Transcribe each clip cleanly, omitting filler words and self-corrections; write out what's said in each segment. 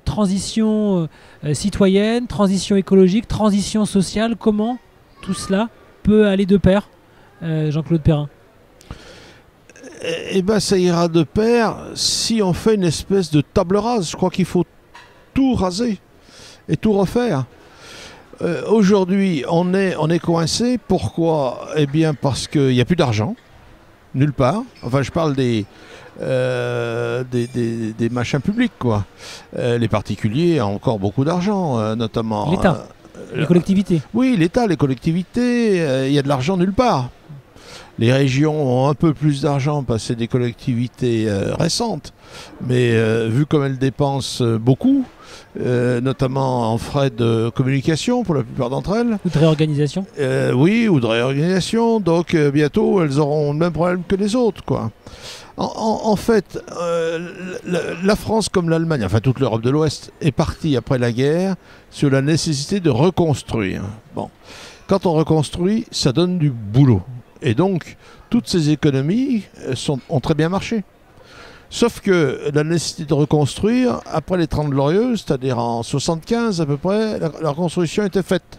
Transition citoyenne, transition écologique, transition sociale, comment tout cela peut aller de pair, Jean-Claude Perrin? Eh bien, ça ira de pair si on fait une espèce de table rase. Je crois qu'il faut tout raser et tout refaire. Aujourd'hui, on est coincé. Pourquoi? Eh bien, parce qu'il n'y a plus d'argent, nulle part. Enfin, je parle des machins publics, quoi. Les particuliers ont encore beaucoup d'argent, notamment. L'État, les collectivités. Oui, l'État, les collectivités, il y a de l'argent nulle part. Les régions ont un peu plus d'argent parce que c'est des collectivités récentes, mais vu comme elles dépensent beaucoup, notamment en frais de communication pour la plupart d'entre elles. Ou de réorganisation. Oui, ou de réorganisation, donc bientôt elles auront le même problème que les autres, quoi. En fait, la France comme l'Allemagne, enfin toute l'Europe de l'Ouest, est partie après la guerre sur la nécessité de reconstruire. Bon, quand on reconstruit, ça donne du boulot. Et donc, toutes ces économies ont très bien marché. Sauf que la nécessité de reconstruire, après les 30 Glorieuses, c'est-à-dire en 75 à peu près, la reconstruction était faite.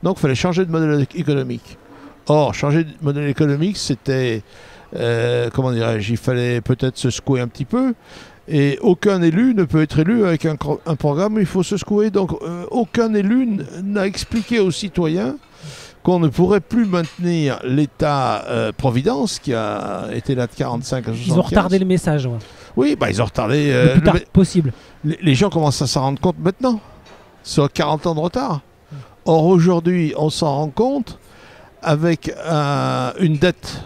Donc, il fallait changer de modèle économique. Or, changer de modèle économique, c'était, comment dirais-je, il fallait peut-être se secouer un petit peu. Et aucun élu ne peut être élu avec un programme où il faut se secouer. Donc, aucun élu n'a expliqué aux citoyens qu'on ne pourrait plus maintenir l'État-providence qui a été là de 45 à 75. Ils ont retardé le message. Ouais. Oui, bah, ils ont retardé. Le plus tard possible. Les gens commencent à s'en rendre compte maintenant, sur 40 ans de retard. Or, aujourd'hui, on s'en rend compte avec une dette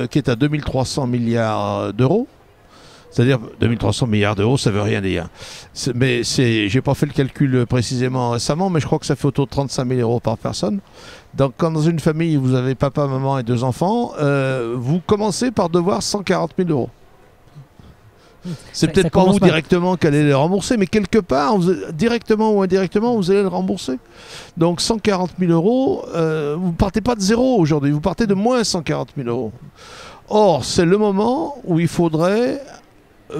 qui est à 2300 milliards d'euros. C'est-à-dire 2300 milliards d'euros, ça ne veut rien dire. Mais j'ai pas fait le calcul précisément récemment, mais je crois que ça fait autour de 35 000 euros par personne. Donc quand dans une famille, vous avez papa, maman et 2 enfants, vous commencez par devoir 140 000 euros. C'est peut-être pas vous directement qui allez les rembourser, mais quelque part, directement ou indirectement, vous allez le rembourser. Donc 140 000 euros, vous ne partez pas de zéro aujourd'hui, vous partez de moins 140 000 euros. Or, c'est le moment où il faudrait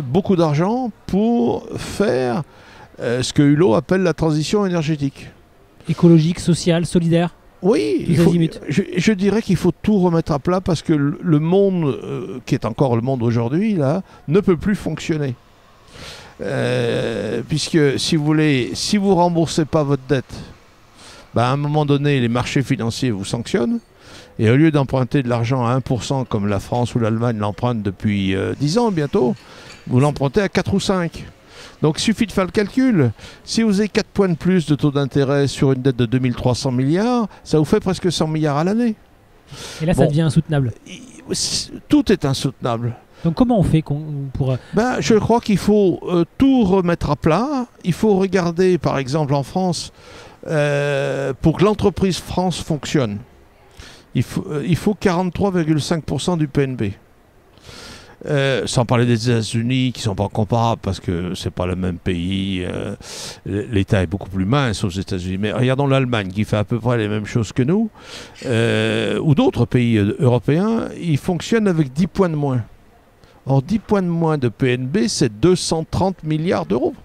beaucoup d'argent pour faire ce que Hulot appelle la transition énergétique. Écologique, sociale, solidaire. Oui, je dirais qu'il faut tout remettre à plat parce que le monde, qui est encore le monde aujourd'hui, là, ne peut plus fonctionner. Puisque, si vous voulez, si vous ne remboursez pas votre dette, à un moment donné, les marchés financiers vous sanctionnent. Et au lieu d'emprunter de l'argent à 1%, comme la France ou l'Allemagne l'empruntent depuis 10 ans bientôt, vous l'empruntez à 4 ou 5. Donc il suffit de faire le calcul. Si vous avez 4 points de plus de taux d'intérêt sur une dette de 2300 milliards, ça vous fait presque 100 milliards à l'année. Et là, ça devient insoutenable. Tout est insoutenable. Donc comment on fait pour... Je crois qu'il faut tout remettre à plat. Il faut regarder, par exemple, en France, pour que l'entreprise France fonctionne, il faut 43,5% du PNB. Sans parler des États-Unis qui ne sont pas comparables parce que ce n'est pas le même pays. L'État est beaucoup plus mince aux États-Unis. Mais regardons l'Allemagne qui fait à peu près les mêmes choses que nous, ou d'autres pays européens, ils fonctionnent avec 10 points de moins. Or, 10 points de moins de PNB, c'est 230 milliards d'euros.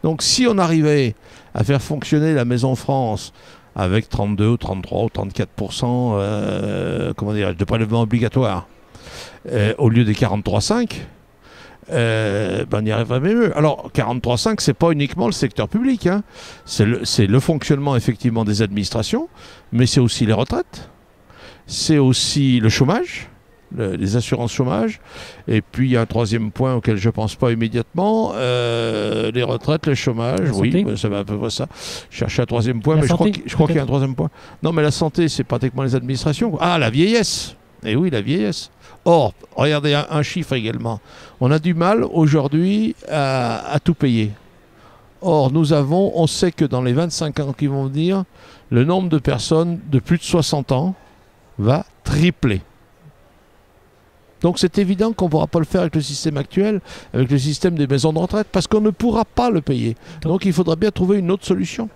Donc si on arrivait à faire fonctionner la Maison France avec 32 ou 33 ou 34% de prélèvements obligatoires, au lieu des 43,5, on y arriverait mieux. Alors, 43,5, c'est pas uniquement le secteur public. Hein. C'est le fonctionnement, effectivement, des administrations, mais c'est aussi les retraites, c'est aussi le chômage, les assurances chômage, et puis il y a un troisième point auquel je ne pense pas immédiatement, les retraites, le chômage, oui, ça va à peu près ça. Je cherchais un troisième point, mais je crois qu'il y a un troisième point. Non, mais la santé, c'est pratiquement les administrations. Ah, la vieillesse. Eh oui, la vieillesse. Or, regardez un chiffre également. On a du mal aujourd'hui à tout payer. Or, on sait que dans les 25 ans qui vont venir, le nombre de personnes de plus de 60 ans va tripler. Donc c'est évident qu'on ne pourra pas le faire avec le système actuel, avec le système des maisons de retraite, parce qu'on ne pourra pas le payer. Donc il faudra bien trouver une autre solution.